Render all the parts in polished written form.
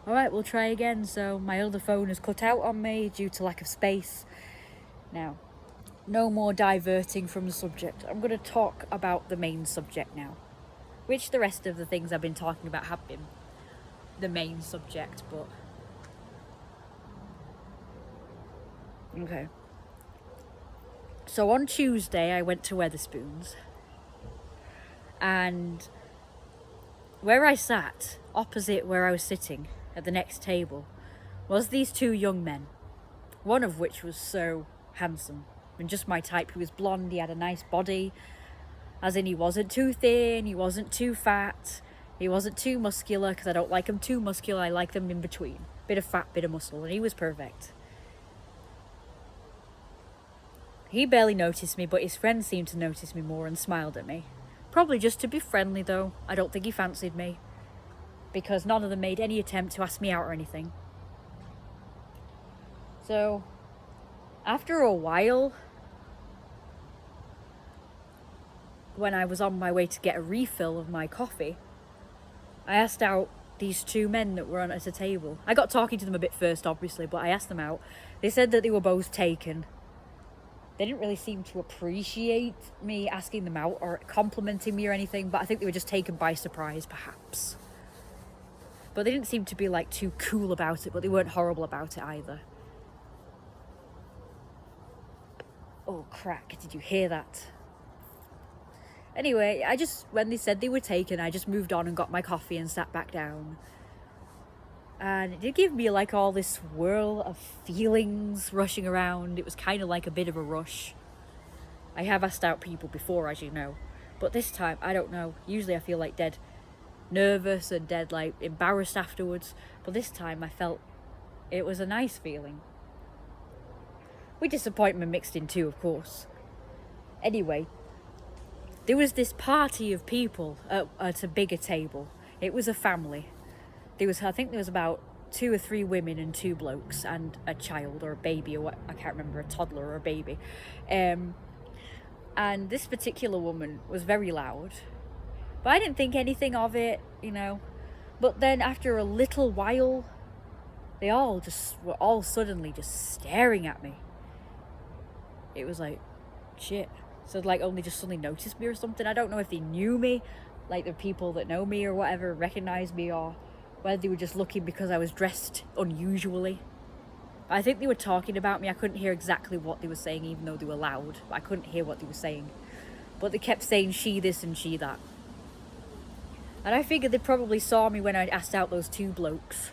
Alright, we'll try again. So my other phone has cut out on me due to lack of space. Now, no more diverting from the subject. I'm going to talk about the main subject now. Which the rest of the things I've been talking about have been the main subject, but... Okay. So on Tuesday, I went to Weatherspoons. And where I sat, opposite where I was sitting, at the next table, was these two young men. One of which was so handsome, and just my type. He was blonde, he had a nice body, as in he wasn't too thin, he wasn't too fat, he wasn't too muscular, because I don't like them too muscular, I like them in between. Bit of fat, bit of muscle, and he was perfect. He barely noticed me, but his friend seemed to notice me more and smiled at me. Probably just to be friendly though. I don't think he fancied me, because none of them made any attempt to ask me out or anything. So, after a while, when I was on my way to get a refill of my coffee, I asked out these two men that were at a table. I got talking to them a bit first, obviously, but I asked them out. They said that they were both taken. They didn't really seem to appreciate me asking them out or complimenting me or anything, but I think they were just taken by surprise, perhaps. But they didn't seem to be like too cool about it, but they weren't horrible about it either. Oh, crack, did you hear that? Anyway, when they said they were taken, I just moved on and got my coffee and sat back down. And it did give me like all this whirl of feelings rushing around. It was kind of like a bit of a rush. I have asked out people before, as you know. But this time, I don't know. Usually I feel like dead nervous and dead like embarrassed afterwards. But this time I felt it was a nice feeling. With disappointment mixed in too, of course. Anyway, there was this party of people at a bigger table. It was a family. I think there was about 2 or 3 women and 2 blokes and a child or a baby or what, I can't remember, a toddler or a baby. And this particular woman was very loud. But I didn't think anything of it, you know. But then after a little while, they all were all suddenly just staring at me. It was like, shit. So like only just suddenly noticed me or something. I don't know if they knew me, like the people that know me or whatever, recognized me, or whether they were just looking because I was dressed unusually. I think they were talking about me. I couldn't hear exactly what they were saying, even though they were loud. I couldn't hear what they were saying. But they kept saying she this and she that. And I figured they probably saw me when I asked out those 2 blokes.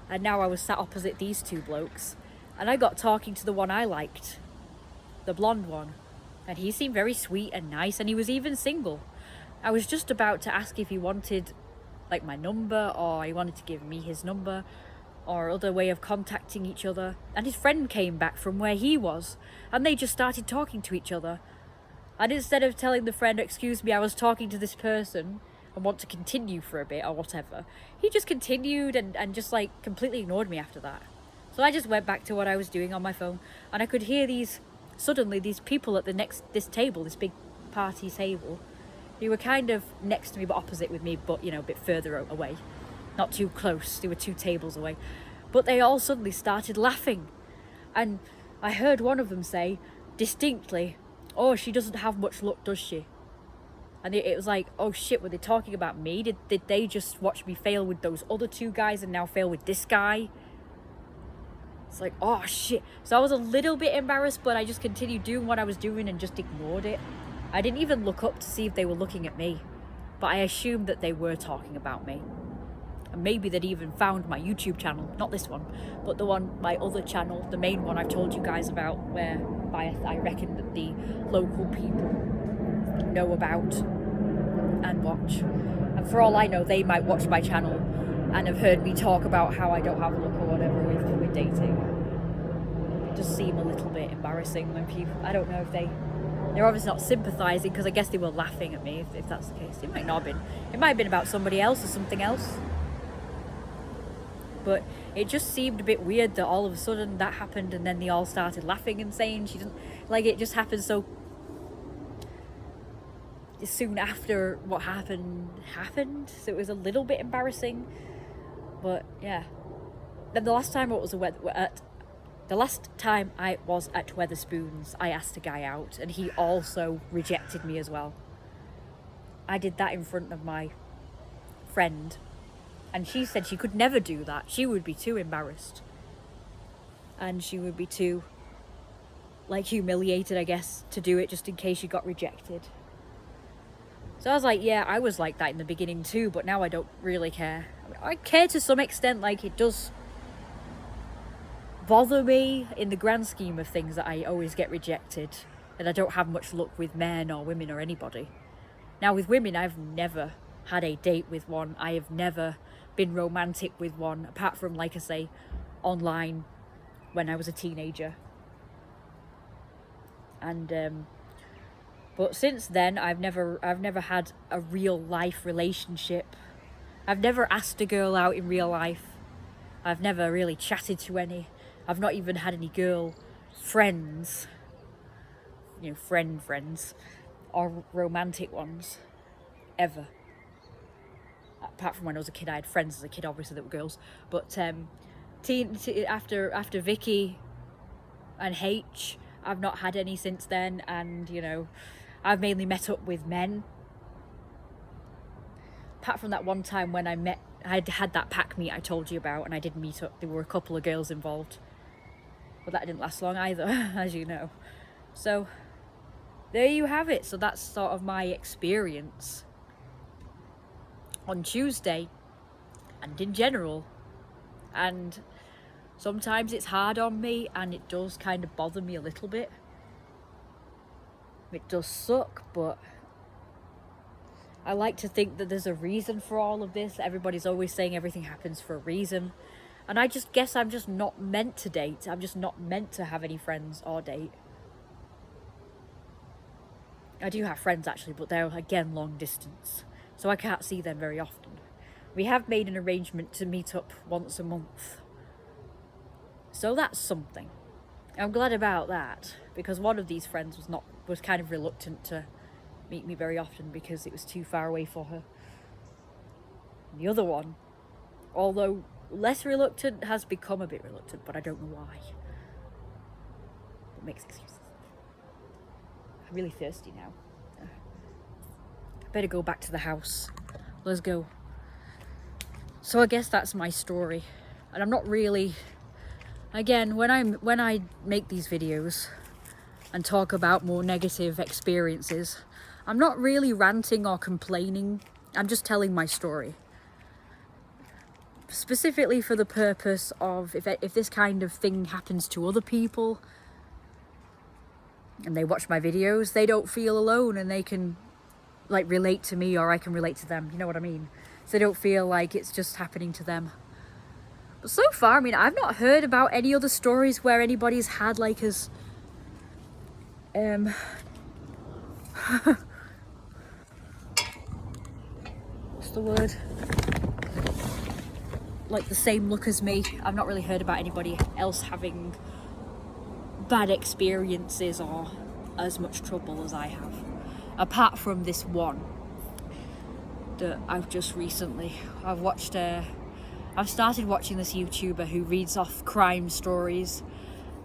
And now I was sat opposite these 2 blokes. And I got talking to the one I liked. The blonde one. And he seemed very sweet and nice, and he was even single. I was just about to ask if he wanted like my number, or he wanted to give me his number, or other way of contacting each other, and his friend came back from where he was, and they just started talking to each other. And instead of telling the friend, excuse me, I was talking to this person and want to continue for a bit or whatever, he just continued and just like completely ignored me after that. So I just went back to what I was doing on my phone, and I could hear these people at this table, this big party table. They were kind of next to me but opposite with me, but you know, a bit further away. Not too close, they were 2 tables away. But they all suddenly started laughing. And I heard one of them say, distinctly, oh, she doesn't have much luck, does she? And it was like, oh shit, were they talking about me? Did they just watch me fail with those other 2 guys and now fail with this guy? It's like, oh shit. So I was a little bit embarrassed, but I just continued doing what I was doing and just ignored it. I didn't even look up to see if they were looking at me, but I assumed that they were talking about me. And maybe they'd even found my YouTube channel, not this one, but my other channel, the main one I've told you guys about, where I reckon that the local people know about and watch. And for all I know, they might watch my channel and have heard me talk about how I don't have luck or whatever with dating. It does seem a little bit embarrassing when people, I don't know if they're obviously not sympathising, because I guess they were laughing at me, if that's the case. It might not have been. It might have been about somebody else or something else. But it just seemed a bit weird that all of a sudden that happened, and then they all started laughing and saying she didn't, like, it just happened so soon after what happened. So it was a little bit embarrassing. But yeah, Then the last time I was at Weatherspoons, I asked a guy out, and he also rejected me as well. I did that in front of my friend, and she said she could never do that. She would be too embarrassed, and she would be too, like, humiliated, I guess, to do it just in case she got rejected. So I was like, yeah, I was like that in the beginning too, but now I don't really care. I mean, I care to some extent. Like, it does bother me in the grand scheme of things that I always get rejected, and I don't have much luck with men or women or anybody. Now, with women, I've never had a date with one. I have never been romantic with one, apart from, like I say, online when I was a teenager. And but since then, I've never had a real life relationship. I've never asked a girl out in real life. I've never really chatted to any. I've not even had any girl friends, friends, or romantic ones, ever. Apart from when I was a kid, I had friends as a kid, obviously, that were girls. But after Vicky and H, I've not had any since then, and I've mainly met up with men. Apart from that one time when I had that pack meet I told you about, and I did meet up. There were a couple of girls involved, but that didn't last long either, as you know. So there you have it. So that's sort of my experience on Tuesday and in general. And sometimes it's hard on me, and it does kind of bother me a little bit. It does suck, but I like to think that there's a reason for all of this. Everybody's always saying everything happens for a reason. And I just guess I'm just not meant to date. I'm just not meant to have any friends or date. I do have friends, actually, but they're, again, long distance. So I can't see them very often. We have made an arrangement to meet up once a month. So that's something. I'm glad about that, because one of these friends was kind of reluctant to meet me very often because it was too far away for her. And the other one, although less reluctant, has become a bit reluctant, but I don't know why. It makes excuses. I'm really thirsty now. I better go back to the house. Let's go. So I guess that's my story. And I'm not really... Again, when I make these videos and talk about more negative experiences, I'm not really ranting or complaining. I'm just telling my story. Specifically for the purpose of if this kind of thing happens to other people and they watch my videos, they don't feel alone, and they can relate to me, or I can relate to them. You know what I mean? So they don't feel like it's just happening to them. But so far, I've not heard about any other stories where anybody's had what's the word? Like the same look as me. I've not really heard about anybody else having bad experiences or as much trouble as I have. Apart from this one that I've just recently, I've started watching this YouTuber who reads off crime stories,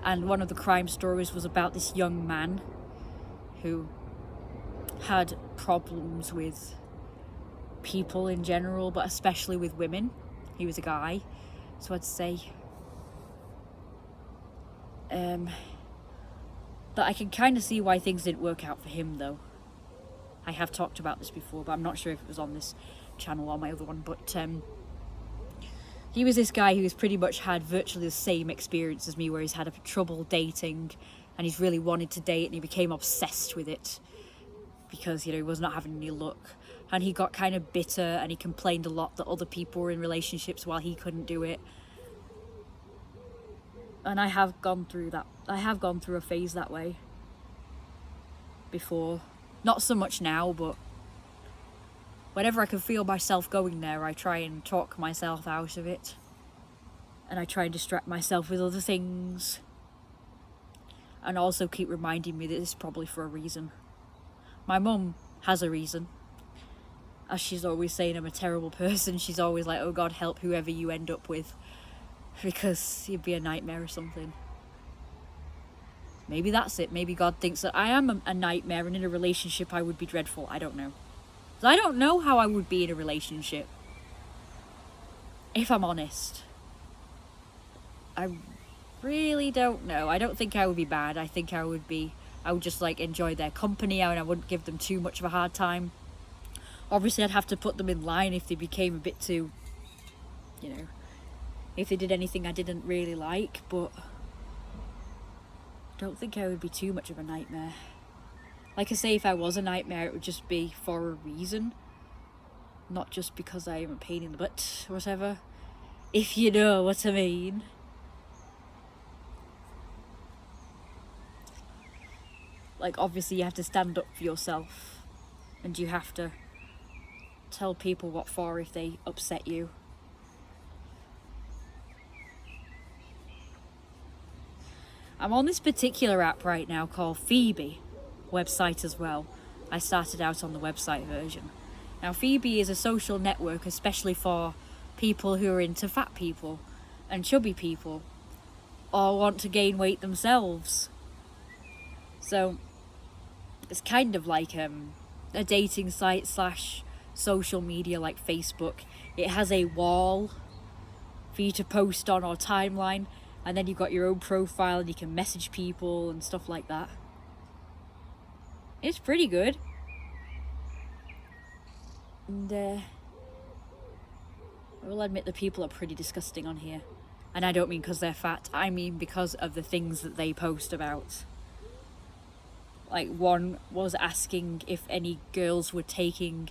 and one of the crime stories was about this young man who had problems with people in general, but especially with women. He was a guy, so I'd say that I can kind of see why things didn't work out for him, though. I have talked about this before, but I'm not sure if it was on this channel or my other one, but he was this guy who's pretty much had virtually the same experience as me, where he's had trouble dating, and he's really wanted to date, and he became obsessed with it because, he was not having any luck. And he got kind of bitter, and he complained a lot that other people were in relationships while he couldn't do it. And I have gone through that. I have gone through a phase that way before. Not so much now, but whenever I can feel myself going there, I try and talk myself out of it. And I try and distract myself with other things. And also keep reminding me that it's probably for a reason. My mum has a reason. As she's always saying, I'm a terrible person. She's always like, oh God, help whoever you end up with. because you'd be a nightmare or something. Maybe that's it. Maybe God thinks that I am a nightmare, and in a relationship I would be dreadful. I don't know. I don't know how I would be in a relationship, if I'm honest. I really don't know. I don't think I would be bad. I think I would just like enjoy their company, and I wouldn't give them too much of a hard time. Obviously I'd have to put them in line if they became a bit too, if they did anything I didn't really like, but I don't think I would be too much of a nightmare. Like I say, if I was a nightmare, it would just be for a reason, not just because I am a pain in the butt or whatever, if you know what I mean. Like, obviously you have to stand up for yourself, and you have to tell people what for if they upset you. I'm on this particular app right now called Phoebe, website as well. I started out on the website version. Now Phoebe is a social network especially for people who are into fat people and chubby people, or want to gain weight themselves. So it's kind of like a dating site / social media like Facebook. It has a wall for you to post on, or timeline, and then you've got your own profile and you can message people and stuff like that. It's pretty good. And I will admit the people are pretty disgusting on here. And I don't mean because they're fat, I mean because of the things that they post about. Like, one was asking if any girls were taking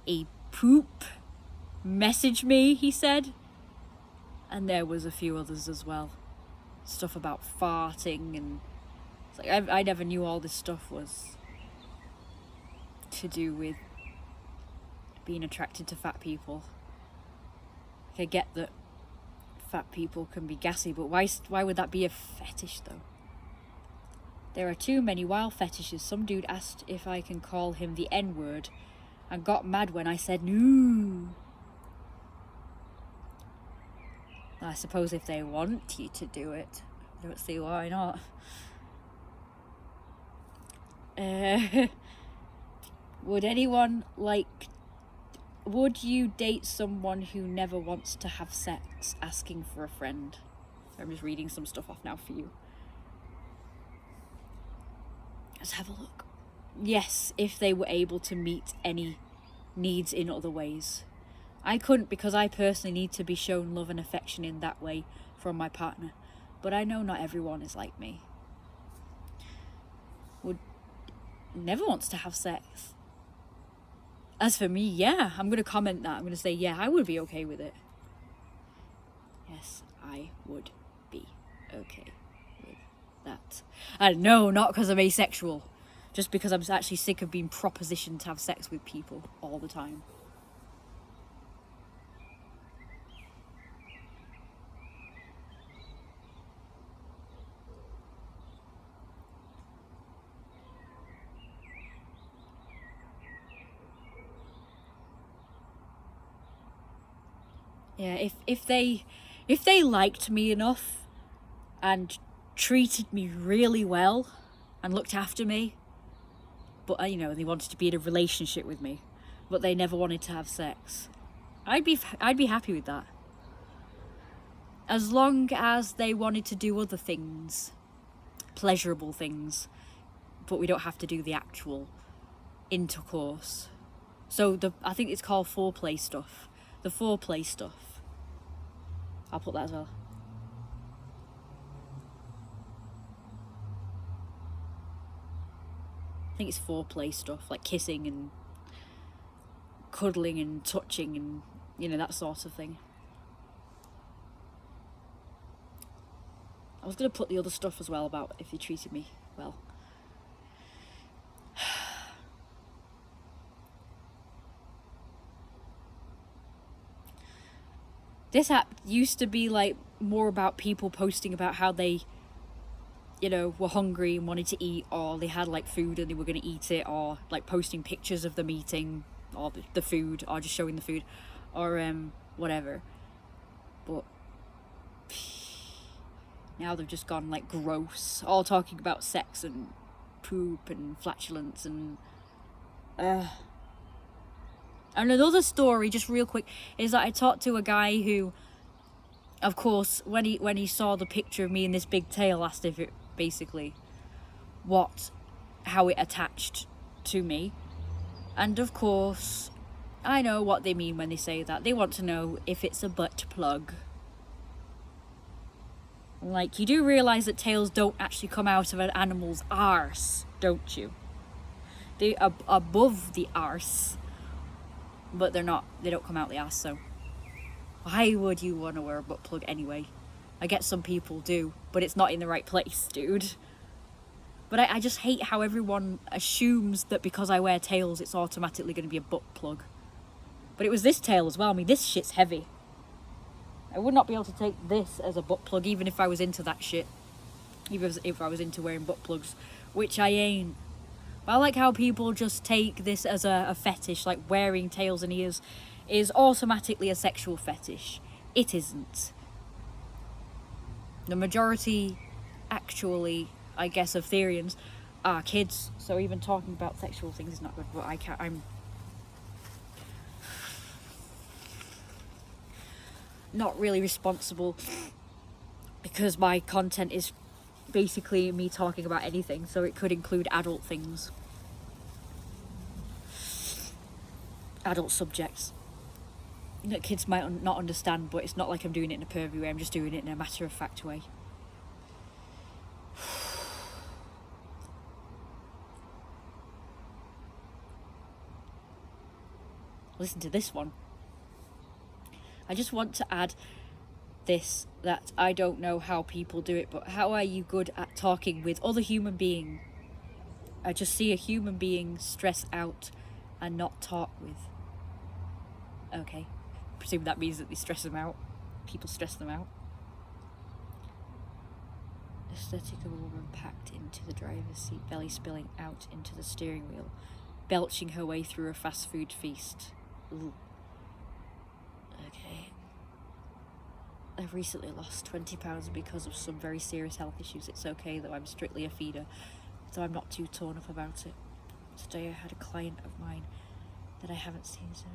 a poop. Message me, he said. And there was a few others as well. Stuff about farting, and it's like I never knew all this stuff was to do with being attracted to fat people. Like, I get that fat people can be gassy, but why would that be a fetish though? There are too many wild fetishes. Some dude asked if I can call him the N-word and got mad when I said no. I suppose if they want you to do it, I don't see why not. Would you date someone who never wants to have sex? Asking for a friend. So I'm just reading some stuff off now for you. Let's have a look. Yes, if they were able to meet any needs in other ways. I couldn't, because I personally need to be shown love and affection in that way from my partner. But I know not everyone is like me. Never wants to have sex. As for me, yeah, I'm going to comment that. I'm going to say, yeah, I would be okay with it. Yes, I would be okay with that. And no, not because I'm asexual. Just because I'm actually sick of being propositioned to have sex with people all the time. Yeah, if they liked me enough and treated me really well and looked after me, but they wanted to be in a relationship with me, but they never wanted to have sex, I'd be happy with that. As long as they wanted to do other things, pleasurable things, but we don't have to do the actual intercourse. So I think it's called foreplay stuff. The foreplay stuff. I'll put that as well. I think it's foreplay stuff, like kissing and cuddling and touching and, that sort of thing. I was going to put the other stuff as well about if they treated me well. This app used to be like more about people posting about how they, were hungry and wanted to eat, or they had like food and they were going to eat it, or like posting pictures of them eating, or the food, or just showing the food, or whatever. But Now they've just gone like gross, all talking about sex and poop and flatulence and another story, just real quick, is that I talked to a guy who, of course, when he saw the picture of me in this big tail, asked if it basically how it attached to me. And of course, I know what they mean when they say that. They want to know if it's a butt plug. Like, you do realise that tails don't actually come out of an animal's arse, don't you? They are above the arse, but they don't come out the arse, so why would you want to wear a butt plug anyway? I get some people do, but it's not in the right place, dude. But I just hate how everyone assumes that because I wear tails, it's automatically going to be a butt plug. But it was this tail as well. I mean, this shit's heavy. I would not be able to take this as a butt plug, even if I was into that shit. Even if I was into wearing butt plugs, which I ain't. But I like how people just take this as a fetish, like wearing tails and ears is automatically a sexual fetish. It isn't. The majority, actually, I guess, of Therians are kids, so even talking about sexual things is not good, but I'm not really responsible because my content is basically me talking about anything, so it could include adult things, adult subjects that kids might not understand, but it's not like I'm doing it in a pervy way. I'm just doing it in a matter-of-fact way. Listen to this one. I just want to add this, that I don't know how people do it, but how are you good at talking with other human beings? I just see a human being stress out and not talk with. Okay. Presume that means that they stress them out. People stress them out. Aesthetic of a woman packed into the driver's seat, belly spilling out into the steering wheel, belching her way through a fast food feast. Ooh. Okay. I've recently lost 20 pounds because of some very serious health issues. It's okay though, I'm strictly a feeder, so I'm not too torn up about it. Today I had a client of mine that I haven't seen since.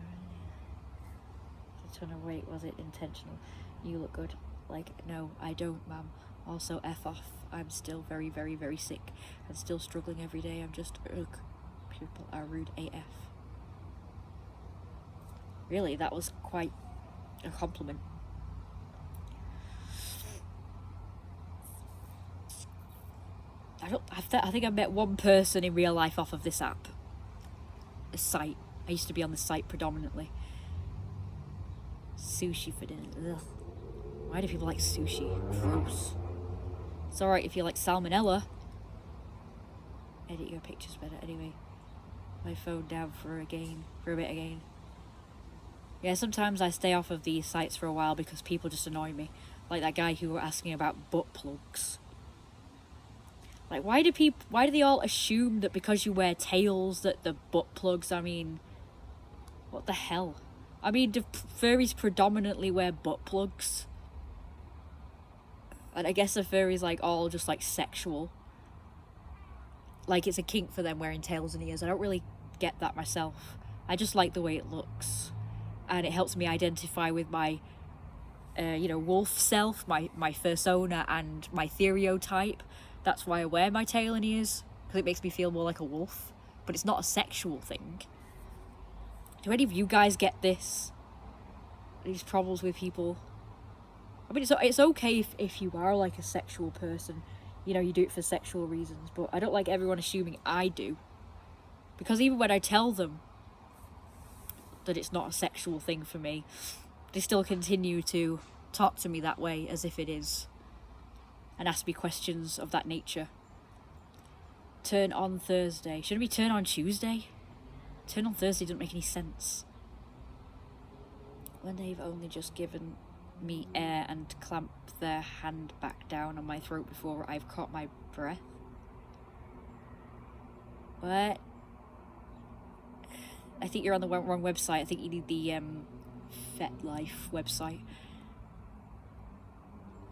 A ton of weight, was it intentional? You look good. Like, no, I don't, ma'am. Also, F off. I'm still very, very, very sick and still struggling every day. I'm just, ugh. People are rude AF. Really, that was quite a compliment. I think I've met one person in real life off of this app. A site. I used to be on the site predominantly. Sushi for dinner. Ugh. Why do people like sushi? Gross. It's alright if you like salmonella. Edit your pictures better. Anyway, my phone down for a bit again. Yeah, sometimes I stay off of these sites for a while because people just annoy me. Like that guy who were asking about butt plugs. Like, why do they all assume that because you wear tails that the butt plugs, I mean, what the hell? I mean, do furries predominantly wear butt plugs? And I guess the furries, like, all just, like, sexual. Like, it's a kink for them wearing tails and ears. I don't really get that myself. I just like the way it looks. And it helps me identify with my, wolf self, my fursona and my stereotype. That's why I wear my tail and ears, because it makes me feel more like a wolf. But it's not a sexual thing. Do any of you guys get this? These problems with people? I mean, it's okay if you are like a sexual person. You know, you do it for sexual reasons. But I don't like everyone assuming I do. Because even when I tell them that it's not a sexual thing for me, they still continue to talk to me that way as if it is. And ask me questions of that nature. Turn on Thursday. Shouldn't we turn on Tuesday? Turn on Thursday doesn't make any sense. When they've only just given me air and clamped their hand back down on my throat before I've caught my breath. What? I think you're on the wrong website. I think you need the FetLife website.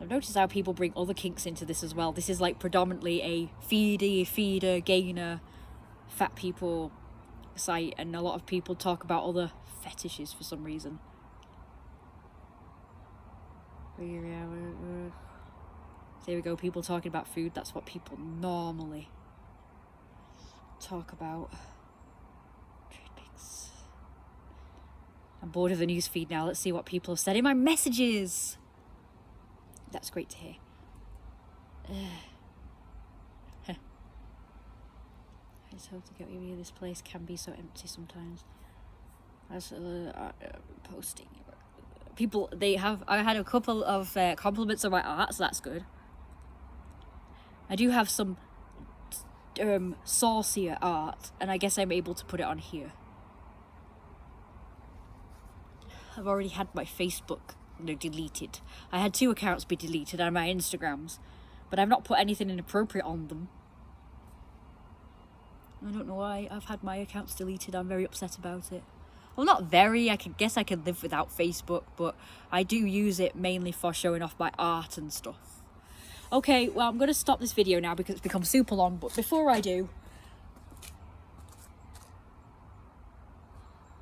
I've noticed how people bring other kinks into this as well. This is like predominantly a feeder, gainer, fat people site, and a lot of people talk about other fetishes for some reason. So here we go, people talking about food. That's what people normally talk about. Trade pics. I'm bored of the news feed now. Let's see what people have said in my messages. That's great to hear. I just hope to get you. This place can be so empty sometimes. That's posting. People, I had a couple of compliments on my art, so that's good. I do have some saucier art, and I guess I'm able to put it on here. I've already had my Facebook deleted. I had 2 accounts be deleted and my Instagrams, but I've not put anything inappropriate on them. I don't know why I've had my accounts deleted. I'm very upset about it. Well, not very. I guess I could live without Facebook, but I do use it mainly for showing off my art and stuff. Okay, well, I'm going to stop this video now because it's become super long, but before I do,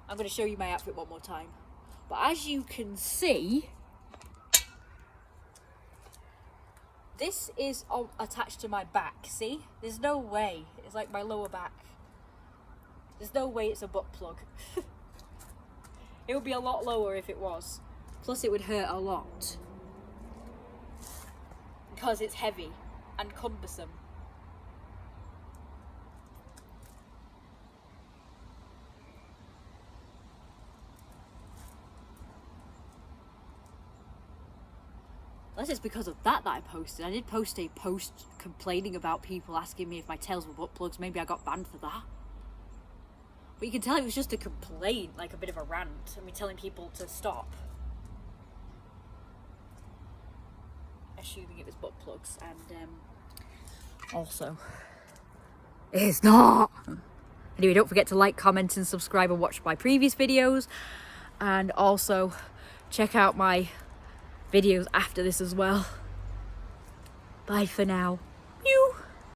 I'm going to show you my outfit one more time. But as you can see, this is attached to my back, see? There's no way. It's like my lower back. There's no way it's a butt plug. It would be a lot lower if it was. Plus it would hurt a lot. Because it's heavy and cumbersome. Unless it's because of that I posted. I did post a post complaining about people asking me if my tails were butt plugs. Maybe I got banned for that. But you can tell it was just a complaint, like a bit of a rant. I mean, telling people to stop. Assuming it was butt plugs. And also, it's not. Anyway, don't forget to like, comment and subscribe and watch my previous videos. And also, check out my videos after this as well. Bye for now.